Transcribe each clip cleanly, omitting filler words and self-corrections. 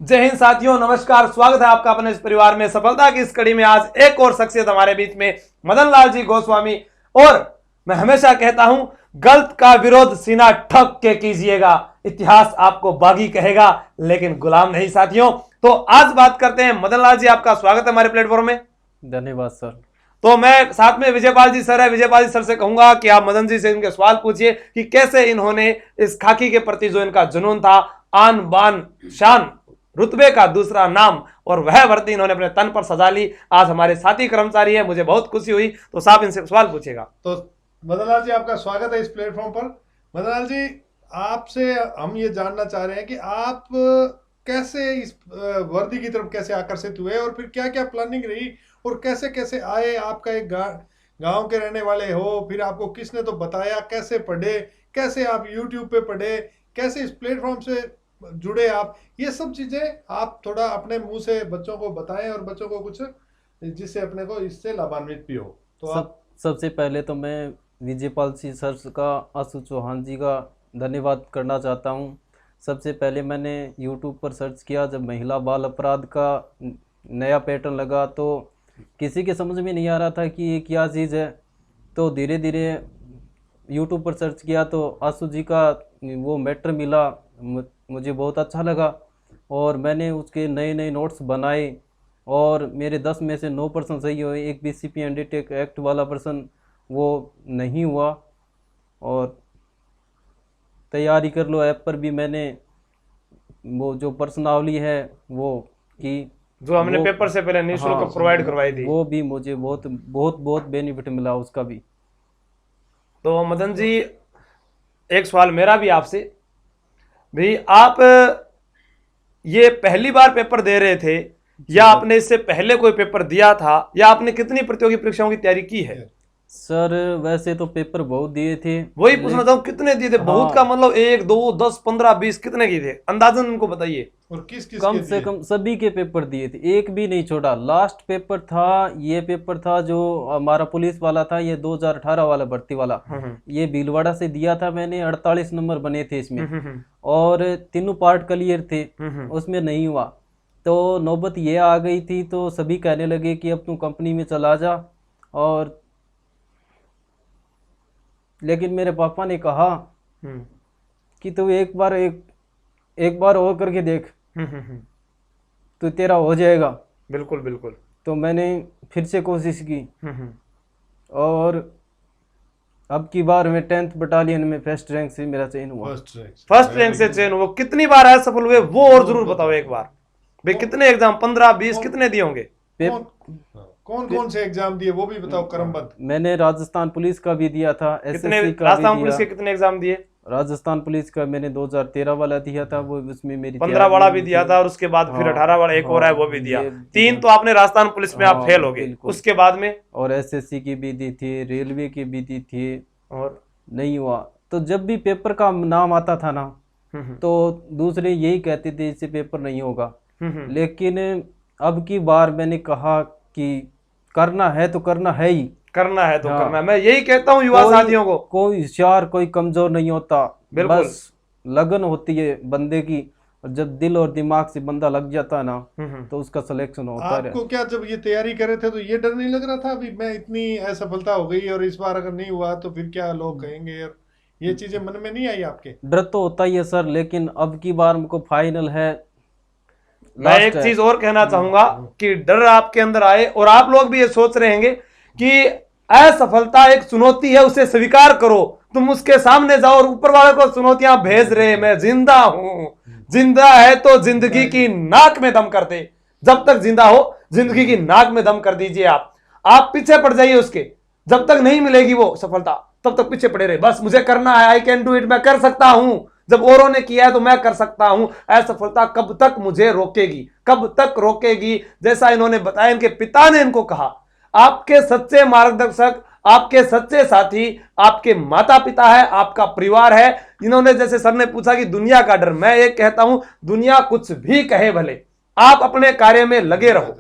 जय हिंद साथियों, नमस्कार। स्वागत है आपका अपने इस परिवार में। सफलता की इस कड़ी में आज एक और शख्सियत हमारे बीच में, मदन लाल जी गोस्वामी। और मैं हमेशा कहता हूं, गलत का विरोध सीना ठोक के कीजिएगा, इतिहास आपको बागी कहेगा लेकिन गुलाम नहीं। साथियों, तो आज बात करते हैं। मदन लाल जी, आपका स्वागत है हमारे प्लेटफॉर्म में। धन्यवाद सर। तो मैं साथ में विजयपाल जी सर है, विजयपाल जी सर से कहूंगा कि आप मदन जी से इनके सवाल पूछिए कि कैसे इन्होंने इस खाकी के प्रति जो इनका जुनून था, आन बान शान, रुतबे का दूसरा नाम, और वह वर्दी इन्होंने अपने तन पर सजा ली। आज हमारे साथी कर्मचारी है, मुझे बहुत खुशी हुई। तो साहब इनसे सवाल पूछेगा। तो मदनलाल जी, आपका स्वागत है इस प्लेटफॉर्म पर। मदनलाल जी, आपसे हम ये जानना चाह रहे हैं कि आप कैसे इस वर्दी की तरफ कैसे आकर्षित हुए और फिर क्या क्या प्लानिंग रही और कैसे कैसे आए। आपका एक गांव के रहने वाले हो, फिर आपको किसने तो बताया, कैसे पढ़े, कैसे आप यूट्यूब पे पढ़े, कैसे इस प्लेटफॉर्म से जुड़े आप, ये सब चीजें आप थोड़ा अपने मुंह से बच्चों को बताएं और बच्चों को कुछ जिससे अपने को इससे लाभान्वित भी हो। तो आप सबसे पहले तो मैं विजयपाल सिंह सर का, आशु चौहान जी का धन्यवाद करना चाहता हूं। सबसे पहले मैंने यूट्यूब पर सर्च किया, जब महिला बाल अपराध का नया पैटर्न लगा तो किसी के समझ में नहीं आ रहा था कि ये क्या चीज़ है। तो धीरे धीरे यूट्यूब पर सर्च किया तो आशु जी का वो मैटर मिला, मुझे बहुत अच्छा लगा और मैंने उसके नए नए नोट्स बनाए और मेरे 10 में से 9% सही हुए। एक BCP अंडरटेक एक्ट वाला पर्सन वो नहीं हुआ। और तैयारी कर लो ऐप पर भी मैंने वो जो प्रश्नावली है वो की, जो हमने पेपर से पहले निःशुल्क प्रोवाइड करवाई थी, वो भी मुझे बहुत बहुत बहुत बेनिफिट मिला उसका भी। तो मदन जी, एक सवाल मेरा भी आपसे भी, आप ये पहली बार पेपर दे रहे थे या आपने इससे पहले कोई पेपर दिया था, या आपने कितनी प्रतियोगी परीक्षाओं की तैयारी की है? सर वैसे तो पेपर बहुत दिए थे। वही पूछना चाहूँ, कितने दिए थे? बहुत का मतलब 1 2 10 15 20 कितने किए थे अंदाजन उनको बताइए। और किस किस कम से कम सभी के पेपर दिए थे, एक भी नहीं छोड़ा। लास्ट पेपर था, ये पेपर था जो हमारा पुलिस वाला था, ये 2018 वाला भर्ती वाला, ये भीलवाड़ा से दिया था मैंने। 48 नंबर बने थे इसमें और तीनों पार्ट क्लियर थे, उसमें नहीं हुआ। तो नौबत ये आ गई थी तो सभी कहने लगे कि अब तू कंपनी में चला जा। और लेकिन मेरे पापा ने कहा कि तू एक बार और करके देख, तो तेरा हो जाएगा। बिल्कुल बिल्कुल। तो मैंने फिर से कोशिश की और अब की बार मैं 10th बटालियन में फर्स्ट रैंक से मेरा चयन हुआ। फर्स्ट रैंक से चयन हुआ। कितनी बार असफल हुए वो और जरूर बताओ एक बार भाई। कितने एग्जाम, 15 20 कितने दिए होंगे? कौन कौन से एग्जाम दिए वो भी बताओ क्रमबद्ध। मैंने राजस्थान पुलिस का भी दिया था, SSC का राजस्थान भी पुलिस के दिया। कितने एग्जाम दिए? राजस्थान पुलिस का मैंने 2013 वाला दिया था, वो उसमें मेरी 15 वाला भी दिया था और उसके बाद फिर 18 वाला एक और है वो भी दिया। 3 तो आपने राजस्थान पुलिस में आप फेल हो गए। उसके बाद में और SSC की भी दी थी, रेलवे की भी दी थी और नहीं हुआ। तो जब भी पेपर का नाम आता था ना तो दूसरे यही कहते थे इससे पेपर नहीं होगा। लेकिन अब की बार मैंने कहा कि करना है तो करना है ही, करना है तो करना है। मैं यही कहता हूँ युवा साथियों को, कोई होशियार कोई कमजोर नहीं होता, बिल्कुल। बस लगन होती है बंदे की। और जब दिल और दिमाग से बंदा लग जाता है ना तो उसका सिलेक्शन होता है। आपको क्या जब ये तैयारी कर रहे थे तो ये डर नहीं लग रहा था अभी मैं इतनी असफलता हो गई और इस बार अगर नहीं हुआ तो फिर क्या लोग कहेंगे, और ये चीजें मन में नहीं आई आपके? डर तो होता ही है सर, लेकिन अब की बार हमको फाइनल है। मैं एक चीज और कहना चाहूंगा कि डर आपके अंदर आए और आप लोग भी ये सोच रहे होंगे कि असफलता एक चुनौती है, उसे स्वीकार करो। तुम उसके सामने जाओ और ऊपर वाले को चुनौतियां भेज रहे, मैं जिंदा हूं, जिंदा है तो जिंदगी की नाक में दम कर दे। जब तक जिंदा हो जिंदगी की नाक में दम कर दीजिए। आप पीछे पड़ जाइए उसके, जब तक नहीं मिलेगी वो सफलता तब तक पीछे पड़े रहे। बस मुझे करना है, आई कैन डू इट, मैं कर सकता हूं। जब औरों ने किया है तो मैं कर सकता हूं। असफलता कब तक मुझे रोकेगी, कब तक रोकेगी? जैसा इन्होंने बताया, इनके पिता ने इनको कहा, आपके सच्चे मार्गदर्शक, आपके सच्चे साथी आपके माता पिता है, आपका परिवार है। इन्होंने, जैसे सर ने पूछा कि दुनिया का डर, मैं एक कहता हूं दुनिया कुछ भी कहे भले, आप अपने कार्य में लगे रहो।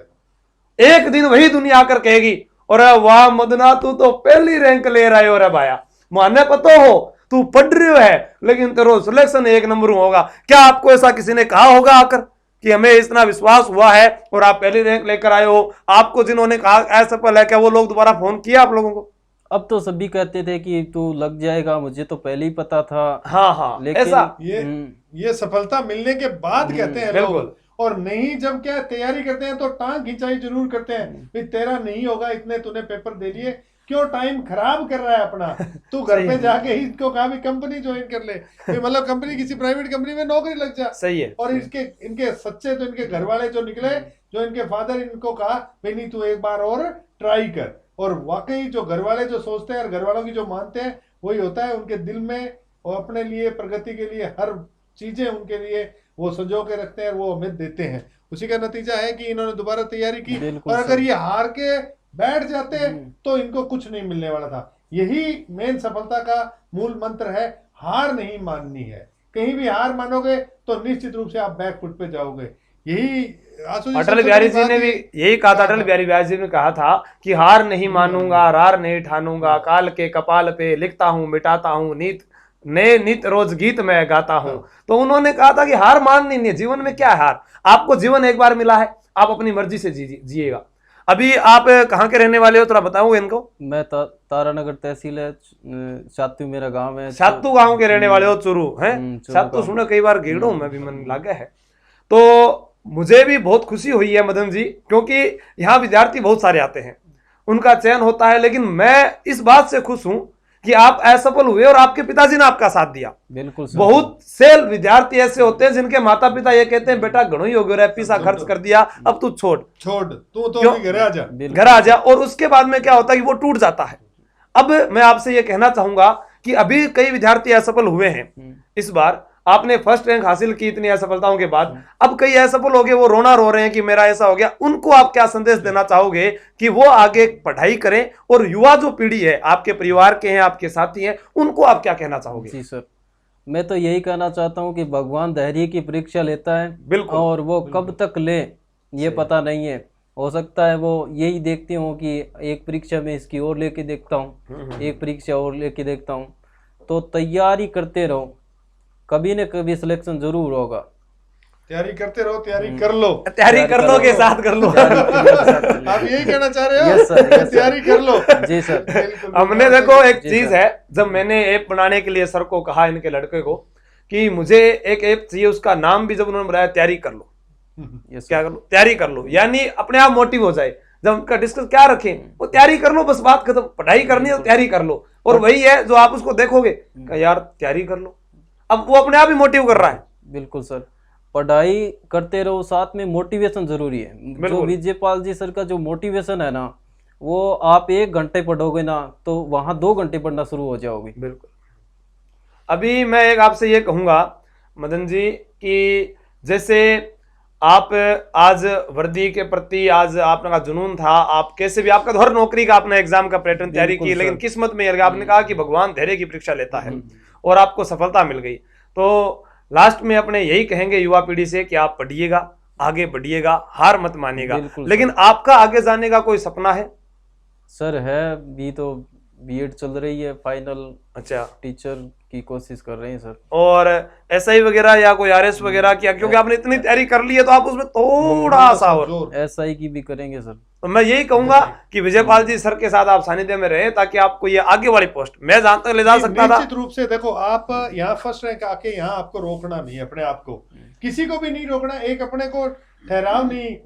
एक दिन वही दुनिया आकर कहेगी, और वाह मदना तू तो पहली रैंक ले रहे हो रे भाया, माने पतो हो तू पढ़ रहे है लेकिन तेरो सिलेक्शन 1 नंबर होगा। क्या आपको ऐसा किसी ने कहा होगा आकर? कि हमें इतना विश्वास हुआ है और आप पहली रैंक लेकर आए हो, आपको जिन्होंने कहा असफल है, क्या वो लोग दोबारा फोन किया आप लोगों को? अब तो सभी कहते थे कि तू लग जाएगा, मुझे तो पहले ही पता था। हाँ, लेकिन ऐसा ये सफलता मिलने के बाद कहते हैं बिल्कुल। लोग, और नहीं जब क्या तैयारी करते हैं तो टांग खिंचाई जरूर करते हैं, भाई तेरा नहीं होगा, इतने तूने पेपर दे लिए, क्यों टाइम खराब कर रहा है अपना? तू घर पे जाके ही इनको कहा भी कंपनी ज्वाइन कर ले, मतलब कंपनी, किसी प्राइवेट कंपनी में नौकरी लग जा। सही है। और इनके सच्चे तो इनके घर वाले जो निकले, जो इनके फादर इनको कहा भाई नहीं तू एक बार और ट्राई कर, और वाकई जो घर वाले जो सोचते हैं और घर वालों की जो मानते हैं वही होता है उनके दिल में, और अपने लिए प्रगति के लिए हर चीजें उनके लिए वो संजो के रखते हैं, वो हमें देते हैं। उसी का नतीजा है कि इन्होंने दोबारा तैयारी की, और अगर ये हार के बैठ जाते तो इनको कुछ नहीं मिलने वाला था। यही मेन सफलता का मूल मंत्र है, हार नहीं माननी है। कहीं भी हार मानोगे तो निश्चित रूप से आप बैक फुट पे जाओगे। यही अटल बिहारी जी ने भी यही कहा था। अटल बिहारी व्यास जी ने कहा था कि हार नहीं मानूंगा, हार नहीं ठानूंगा, काल के कपाल पे लिखता हूँ मिटाता हूँ, नित रोज गीत में गाता हूँ। तो उन्होंने कहा था कि हार माननी नहीं है। जीवन में क्या है हार? आपको जीवन एक बार मिला है, आप अपनी मर्जी से जिएगा। अभी आप कहाँ के रहने वाले हो, थोड़ा बताओ इनको। मैं तारानगर तहसील है, सातू मेरा गांव है। सातू गांव के रहने वाले हो, चुरू है? सातू सुनो, कई बार गेड़ू मैं भी मन लगा है। तो मुझे भी बहुत खुशी हुई है मदन जी, क्योंकि यहाँ विद्यार्थी बहुत सारे आते हैं, उनका चयन होता है, लेकिन मैं इस बात से खुश हूं कि आप असफल हुए और आपके पिताजी ने आपका साथ दिया। बिल्कुल। बहुत से विद्यार्थी ऐसे होते हैं जिनके माता पिता ये कहते हैं बेटा घणो ही हो गया, पैसा खर्च कर दिया, अब तू छोड़ तू तो घर आ जा, और उसके बाद में क्या होता है कि वो टूट जाता है। अब मैं आपसे ये कहना चाहूंगा कि अभी कई विद्यार्थी असफल हुए हैं। इस बार आपने फर्स्ट रैंक हासिल की इतनी असफलताओं के बाद, अब कई असफल हो गए, वो रोना रो रहे हैं कि मेरा ऐसा हो गया। उनको आप क्या संदेश देना चाहोगे कि वो आगे पढ़ाई करें, और युवा जो पीढ़ी है आपके परिवार के हैं, आपके साथी हैं, उनको आप क्या कहना चाहोगे? जी सर, मैं तो यही कहना चाहता हूँ कि भगवान धैर्य की परीक्षा लेता है। बिल्कुल। और वो कब तक ले ये पता नहीं है, हो सकता है वो यही देखते हो कि एक परीक्षा में इसकी और लेके देखता हूँ, एक परीक्षा और लेके देखता हूँ। तो तैयारी करते रहो, कभी न कभी सिलेक्शन जरूर होगा। तैयारी करते रहो, तैयारी कर लो, तैयारी कर लो के साथ कर लो। आप यही कहना चाह रहे हो? यस सर, तैयारी कर लो। जी सर। हमने देखो एक चीज है, जब मैंने ऐप बनाने के लिए सर को कहा, इनके लड़के को, कि मुझे एक ऐप चाहिए, उसका नाम भी जब उन्होंने बताया तैयारी कर लो। क्या कर लो? तैयारी कर लो, यानी अपने आप मोटिव हो जाए। जब उनका डिस्कस क्या रखें, वो तैयारी कर लो, बस बात खत्म। पढ़ाई करनी है तो तैयारी कर लो, और वही है जो आप उसको देखोगे यार तैयारी कर लो, अब वो अपने आप ही मोटिव कर रहा है। बिल्कुल सर, पढ़ाई करते रहो, साथ में मोटिवेशन जरूरी है। जो विजयपाल जी सर का जो मोटिवेशन है ना, वो आप 1 घंटे पढ़ोगे ना तो वहां 2 घंटे पढ़ना शुरू हो जाओगे। बिल्कुल। अभी मैं एक आपसे ये कहूंगा मदन जी कि जैसे आप आज वर्दी के प्रति आज आपका जुनून था, आप कैसे भी, आपका तो हर नौकरी का आपने एग्जाम का पैटर्न तैयारी की, लेकिन किस्मत में आपने कहा कि भगवान धैर्य की परीक्षा लेता है, और आपको सफलता मिल गई। तो लास्ट में अपने यही कहेंगे युवा पीढ़ी से कि आप पढ़िएगा, आगे बढ़िएगा, हार मत मानिएगा। लेकिन आपका आगे जाने का कोई सपना है? सर है भी, तो बीएड चल रही है फाइनल। अच्छा, टीचर की कोशिश कर रहे हैं सर। और एसआई वगैरह या कोई आरएस वगैरह किया? क्योंकि आपने इतनी तैयारी कर ली है तो आप उसमें थोड़ा सा और एसआई की भी करेंगे सर। तो मैं यही कहूंगा कि विजयपाल जी सर के साथ आप सानिध्य में रहे, ताकि आपको ये आगे वाली पोस्ट मैं जहां तक ले जा सकता था। निश्चित रूप से देखो, आप यहाँ फर्स्ट रैंक आके यहाँ आपको रोकना नहीं है, अपने आप को, किसी को भी नहीं रोकना। एक अपने को ठहराव नहीं,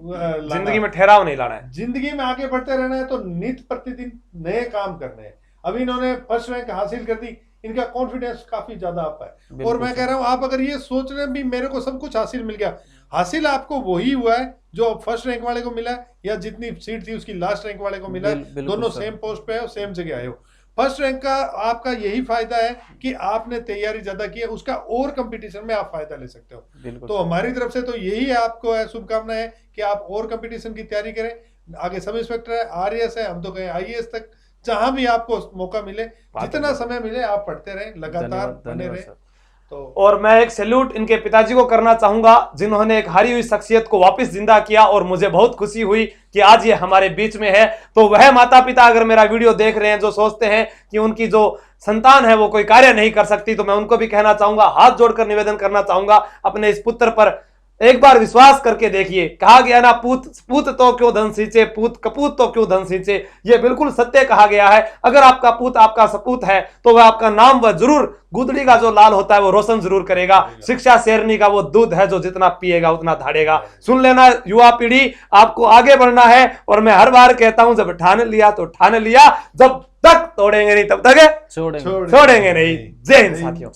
जिंदगी में ठहराव नहीं लाना है, जिंदगी में आगे बढ़ते रहना है। तो नित्य प्रतिदिन नए काम करने हैं। अभी इन्होंने फर्स्ट रैंक हासिल कर दी, इनका कॉन्फिडेंस काफी ज्यादा अप है। और मैं कह रहा हूँ, आप अगर ये सोच रहे हैं भी मेरे को सब कुछ हासिल मिल गया, हासिल आपको वही हुआ है जो फर्स्ट रैंक वाले को मिला है, या जितनी सीट थी उसकी लास्ट रैंक वाले को मिला है। दोनों सेम पोस्ट पे है, सेम जगह आए हो। फर्स्ट रैंक का आपका यही फायदा है कि आपने तैयारी ज्यादा की है, उसका और कंपटीशन में आप फायदा ले सकते हो। तो हमारी तरफ से तो यही आपको शुभकामना है कि आप और कंपटीशन की तैयारी करें। आगे सब इंस्पेक्टर है, आरएएस है, हम तो कहें आईएएस तक, जहां भी आपको मौका मिले, जितना समय मिले आप पढ़ते रहें, लगातार बने रहें। तो और मैं एक सैल्यूट इनके पिताजी को करना चाहूंगा, जिन्होंने एक हारी हुई शख्सियत को वापस जिंदा किया, और मुझे बहुत खुशी हुई कि आज ये हमारे बीच में है। तो वह माता पिता अगर मेरा वीडियो देख रहे हैं जो सोचते हैं कि उनकी जो संतान है वो कोई कार्य नहीं कर सकती, तो मैं उनको भी कहना चाहूंगा, हाथ जोड़कर निवेदन करना चाहूंगा, अपने इस पुत्र पर एक बार विश्वास करके देखिए। कहा गया ना, पूत पूत तो क्यों धन सींचे, पूत कपूत तो क्यों धन सींचे। ये बिल्कुल सत्य कहा गया है। अगर आपका पूत आपका सपूत है तो वह आपका नाम वह जरूर, गुदड़ी का जो लाल होता है वो रोशन जरूर करेगा। शिक्षा शेरनी का वो दूध है जो जितना पिएगा उतना धाड़ेगा। सुन लेना युवा पीढ़ी, आपको आगे बढ़ना है। और मैं हर बार कहता हूं, जब ठान लिया तो ठान लिया, जब तक तोड़ेंगे नहीं तब तक छोड़ेंगे छोड़ेंगे नहीं। जय हिंद साथियों।